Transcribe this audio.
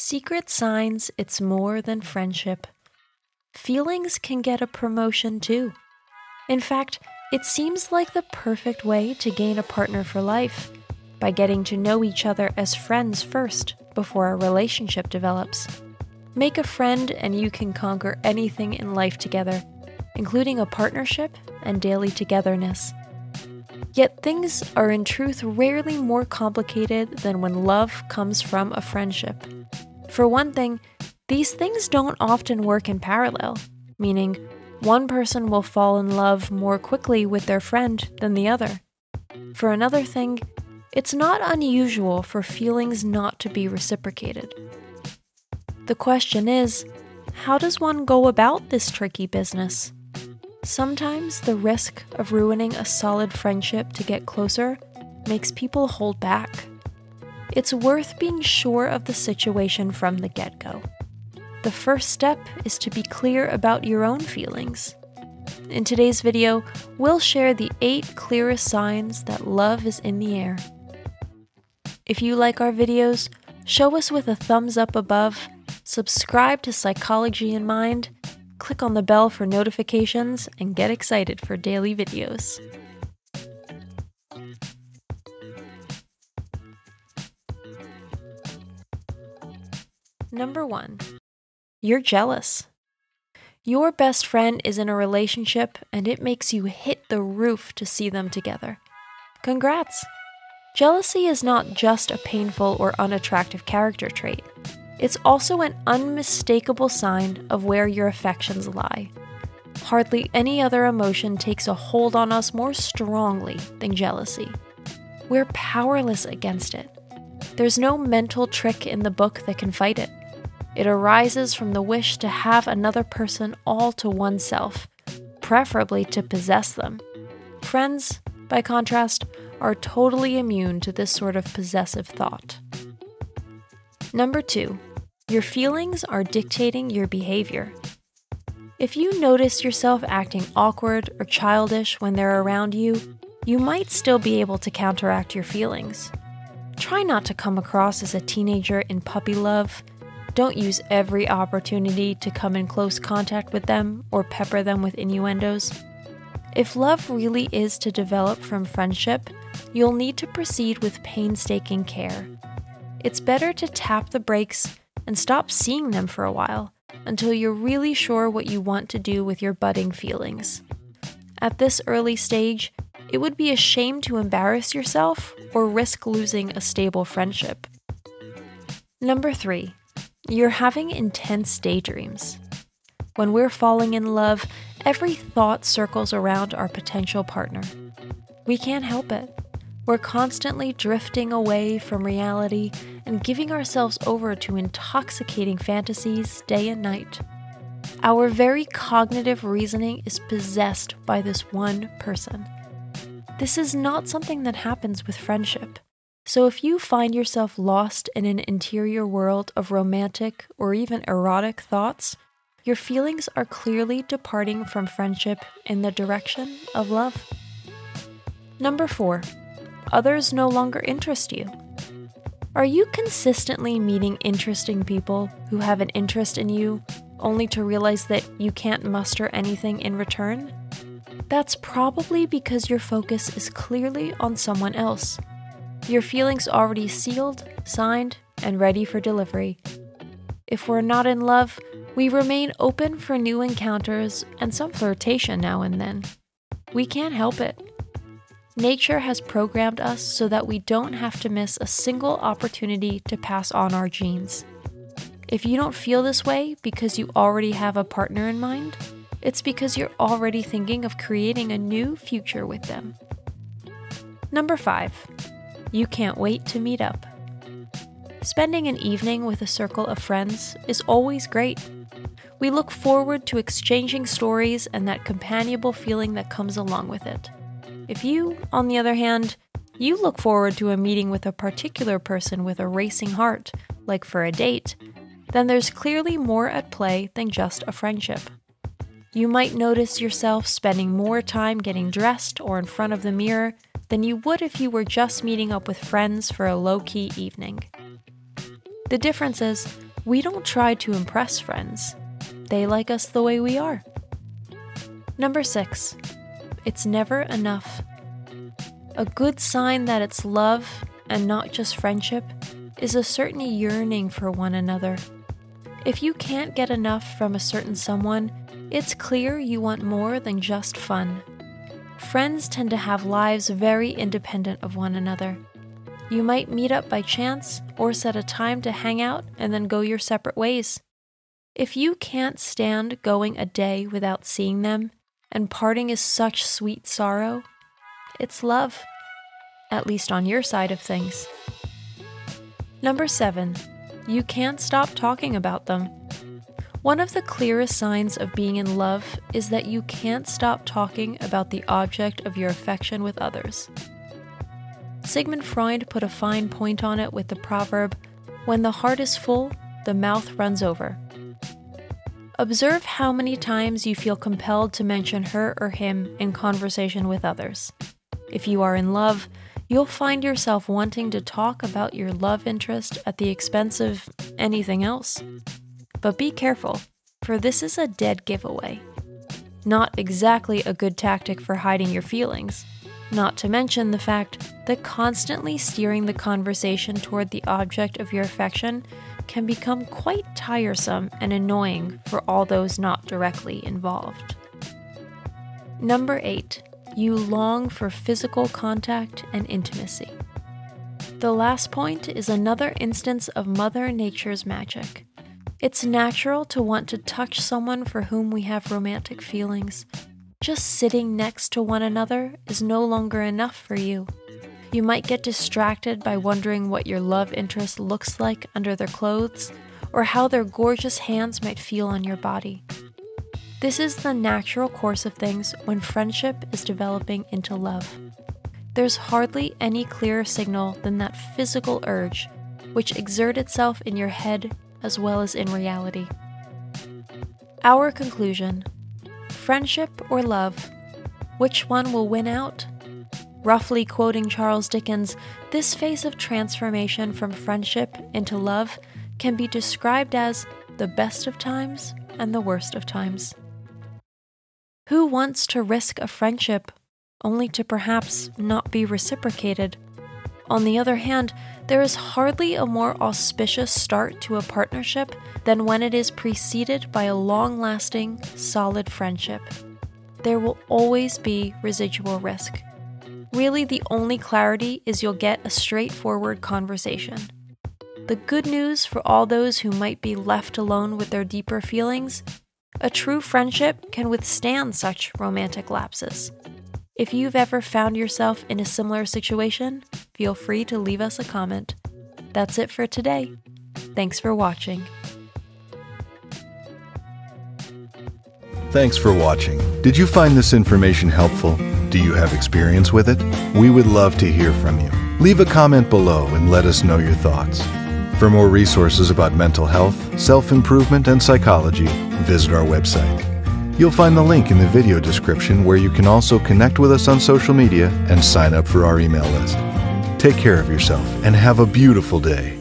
Secret signs it's more than friendship. Feelings can get a promotion too. In fact, it seems like the perfect way to gain a partner for life, by getting to know each other as friends first before a relationship develops. Make a friend and you can conquer anything in life together, including a partnership and daily togetherness. Yet things are in truth rarely more complicated than when love comes from a friendship. For one thing, these things don't often work in parallel, meaning one person will fall in love more quickly with their friend than the other. For another thing, it's not unusual for feelings not to be reciprocated. The question is, how does one go about this tricky business? Sometimes the risk of ruining a solid friendship to get closer makes people hold back. It's worth being sure of the situation from the get-go. The first step is to be clear about your own feelings. In today's video, we'll share the 8 clearest signs that love is in the air. If you like our videos, show us with a thumbs up above, subscribe to Psychology in Mind, click on the bell for notifications, and get excited for daily videos. Number 1. You're jealous. Your best friend is in a relationship and it makes you hit the roof to see them together. Congrats! Jealousy is not just a painful or unattractive character trait. It's also an unmistakable sign of where your affections lie. Hardly any other emotion takes a hold on us more strongly than jealousy. We're powerless against it. There's no mental trick in the book that can fight it. It arises from the wish to have another person all to oneself, preferably to possess them. Friends, by contrast, are totally immune to this sort of possessive thought. Number 2. Your feelings are dictating your behavior. If you notice yourself acting awkward or childish when they're around you, you might still be able to counteract your feelings. Try not to come across as a teenager in puppy love. Don't use every opportunity to come in close contact with them or pepper them with innuendos. If love really is to develop from friendship, you'll need to proceed with painstaking care. It's better to tap the brakes and stop seeing them for a while, until you're really sure what you want to do with your budding feelings. At this early stage, it would be a shame to embarrass yourself or risk losing a stable friendship. Number 3. You're having intense daydreams. When we're falling in love, every thought circles around our potential partner. We can't help it. We're constantly drifting away from reality and giving ourselves over to intoxicating fantasies day and night. Our very cognitive reasoning is possessed by this one person. This is not something that happens with friendship. So if you find yourself lost in an interior world of romantic or even erotic thoughts, your feelings are clearly departing from friendship in the direction of love. Number 4. Others no longer interest you. Are you consistently meeting interesting people who have an interest in you, only to realize that you can't muster anything in return? That's probably because your focus is clearly on someone else. Your feelings already sealed, signed, and ready for delivery. If we're not in love, we remain open for new encounters and some flirtation now and then. We can't help it. Nature has programmed us so that we don't have to miss a single opportunity to pass on our genes. If you don't feel this way because you already have a partner in mind, it's because you're already thinking of creating a new future with them. Number 5. You can't wait to meet up. Spending an evening with a circle of friends is always great. We look forward to exchanging stories and that companionable feeling that comes along with it. If you, on the other hand, you look forward to a meeting with a particular person with a racing heart, like for a date, then there's clearly more at play than just a friendship. You might notice yourself spending more time getting dressed or in front of the mirror than you would if you were just meeting up with friends for a low-key evening. The difference is, We don't try to impress friends. They like us the way we are. Number 6, it's never enough. A good sign that it's love and not just friendship is a certain yearning for one another. If you can't get enough from a certain someone, it's clear you want more than just fun. Friends tend to have lives very independent of one another. You might meet up by chance or set a time to hang out and then go your separate ways. If you can't stand going a day without seeing them, and parting is such sweet sorrow, it's love, at least on your side of things. Number 7, you can't stop talking about them. One of the clearest signs of being in love is that you can't stop talking about the object of your affection with others. Sigmund Freud put a fine point on it with the proverb, "When the heart is full, the mouth runs over." Observe how many times you feel compelled to mention her or him in conversation with others. If you are in love, you'll find yourself wanting to talk about your love interest at the expense of anything else. But be careful, for this is a dead giveaway. Not exactly a good tactic for hiding your feelings, not to mention the fact that constantly steering the conversation toward the object of your affection can become quite tiresome and annoying for all those not directly involved. Number 8, you long for physical contact and intimacy. The last point is another instance of Mother Nature's magic. It's natural to want to touch someone for whom we have romantic feelings. Just sitting next to one another is no longer enough for you. You might get distracted by wondering what your love interest looks like under their clothes, or how their gorgeous hands might feel on your body. This is the natural course of things when friendship is developing into love. There's hardly any clearer signal than that physical urge, which exerts itself in your head as well as in reality. Our conclusion: friendship or love, which one will win out? Roughly quoting Charles Dickens, this phase of transformation from friendship into love can be described as the best of times and the worst of times. Who wants to risk a friendship only to perhaps not be reciprocated? On the other hand, there is hardly a more auspicious start to a partnership than when it is preceded by a long-lasting, solid friendship. There will always be residual risk. Really, the only clarity is you'll get a straightforward conversation. The good news for all those who might be left alone with their deeper feelings: a true friendship can withstand such romantic lapses. If you've ever found yourself in a similar situation, feel free to leave us a comment. That's it for today. Thanks for watching. Thanks for watching. Did you find this information helpful? Do you have experience with it? We would love to hear from you. Leave a comment below and let us know your thoughts. For more resources about mental health, self-improvement, and psychology, visit our website. You'll find the link in the video description, where you can also connect with us on social media and sign up for our email list. Take care of yourself and have a beautiful day.